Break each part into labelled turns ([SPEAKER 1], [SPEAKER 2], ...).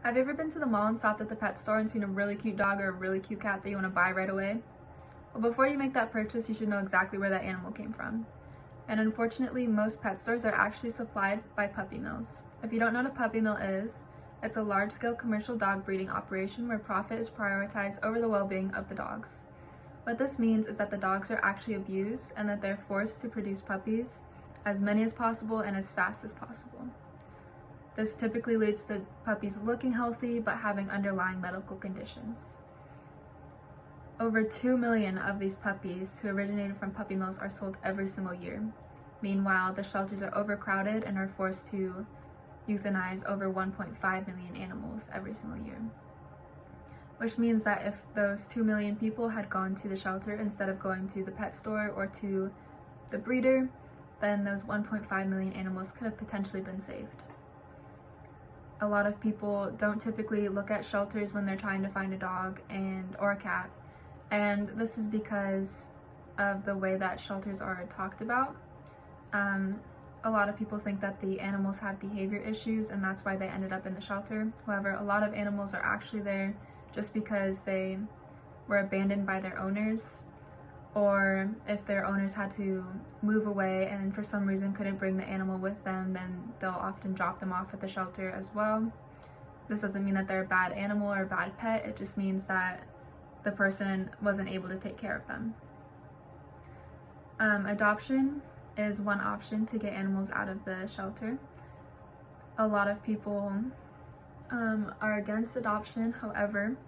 [SPEAKER 1] Have you ever been to the mall and stopped at the pet store and seen a really cute dog or a really cute cat that you want to buy right away? Well, before you make that purchase, you should know exactly where that animal came from. And unfortunately, most pet stores are actually supplied by puppy mills. If you don't know what a puppy mill is, it's a large-scale commercial dog breeding operation where profit is prioritized over the well-being of the dogs. What this means is that the dogs are actually abused and that they're forced to produce puppies, as many as possible and as fast as possible. This typically leads to puppies looking healthy but having underlying medical conditions. Over 2 million of these puppies who originated from puppy mills are sold every single year. Meanwhile, the shelters are overcrowded and are forced to euthanize over 1.5 million animals every single year. Which means that if those 2 million people had gone to the shelter instead of going to the pet store or to the breeder, then those 1.5 million animals could have potentially been saved. A lot of people don't typically look at shelters when they're trying to find a dog or a cat, and this is because of the way that shelters are talked about. A lot of people think that the animals have behavior issues and that's why they ended up in the shelter. However, a lot of animals are actually there just because they were abandoned by their owners, or if their owners had to move away and for some reason couldn't bring the animal with them, then they'll often drop them off at the shelter as well. This doesn't mean that they're a bad animal or a bad pet, it just means that the person wasn't able to take care of them. Adoption is one option to get animals out of the shelter. A lot of people are against adoption, however,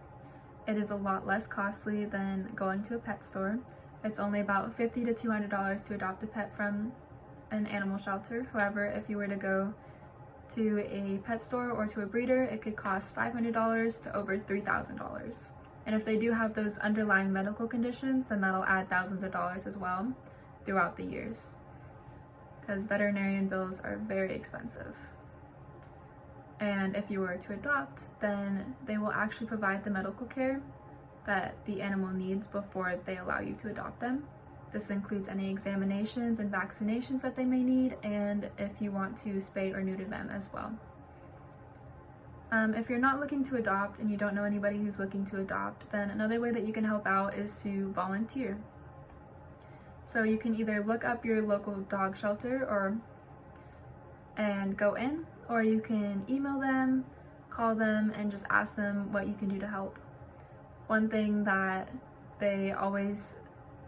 [SPEAKER 1] it is a lot less costly than going to a pet store. It's only about $50 to $200 to adopt a pet from an animal shelter. However, if you were to go to a pet store or to a breeder, it could cost $500 to over $3,000. And if they do have those underlying medical conditions, then that'll add thousands of dollars as well throughout the years, because veterinarian bills are very expensive. And if you were to adopt, then they will actually provide the medical care that the animal needs before they allow you to adopt them. This includes any examinations and vaccinations that they may need, and if you want to spay or neuter them as well. If you're not looking to adopt and you don't know anybody who's looking to adopt, then another way that you can help out is to volunteer. So you can either look up your local dog shelter and go in, or you can email them, call them, and just ask them what you can do to help. One thing that they always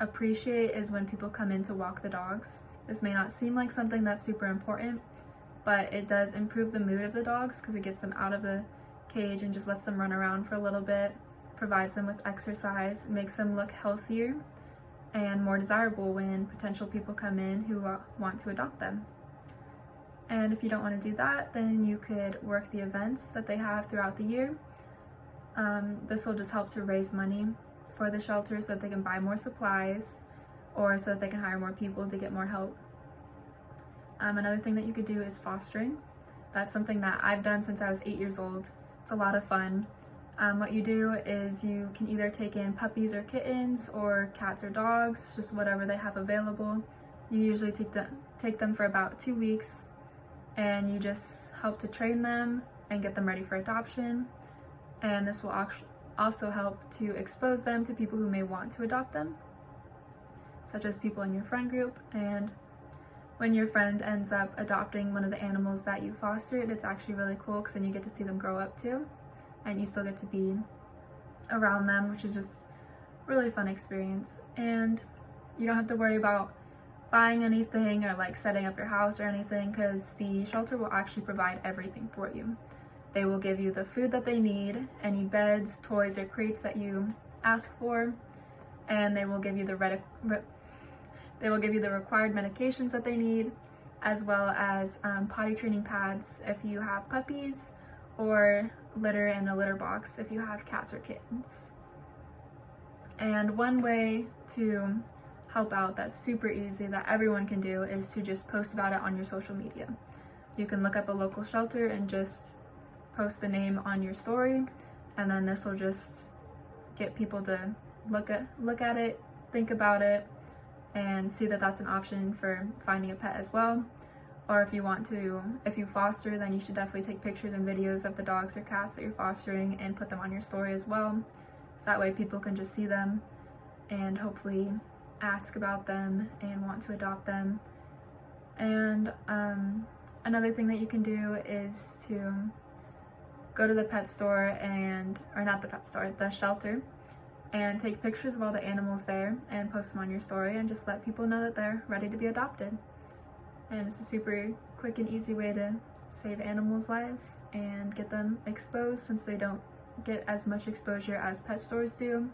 [SPEAKER 1] appreciate is when people come in to walk the dogs. This may not seem like something that's super important, but it does improve the mood of the dogs because it gets them out of the cage and just lets them run around for a little bit, provides them with exercise, makes them look healthier and more desirable when potential people come in who want to adopt them. And if you don't want to do that, then you could work the events that they have throughout the year. This will just help to raise money for the shelter so that they can buy more supplies or so that they can hire more people to get more help. Another thing that you could do is fostering. That's something that I've done since I was 8 years old. It's a lot of fun. What you do is you can either take in puppies or kittens or cats or dogs, just whatever they have available. You usually take them for about 2 weeks, and you just help to train them and get them ready for adoption. And this will also help to expose them to people who may want to adopt them, such as people in your friend group. And when your friend ends up adopting one of the animals that you fostered, it's actually really cool because then you get to see them grow up too, and you still get to be around them, which is just a really fun experience. And you don't have to worry about buying anything or like setting up your house or anything, because the shelter will actually provide everything for you. They will give you the food that they need, any beds, toys, or crates that you ask for, and they will give you the required medications that they need, as well as potty training pads if you have puppies, or litter and a litter box if you have cats or kittens. And one way to help out that's super easy that everyone can do is to just post about it on your social media. You can look up a local shelter and just post the name on your story, and then this will just get people to look at it, think about it, and see that that's an option for finding a pet as well. Or if you foster, then you should definitely take pictures and videos of the dogs or cats that you're fostering and put them on your story as well. So that way people can just see them and hopefully ask about them and want to adopt them. And another thing that you can do is to go to the pet store the shelter, and take pictures of all the animals there and post them on your story and just let people know that they're ready to be adopted. And it's a super quick and easy way to save animals' lives and get them exposed, since they don't get as much exposure as pet stores do.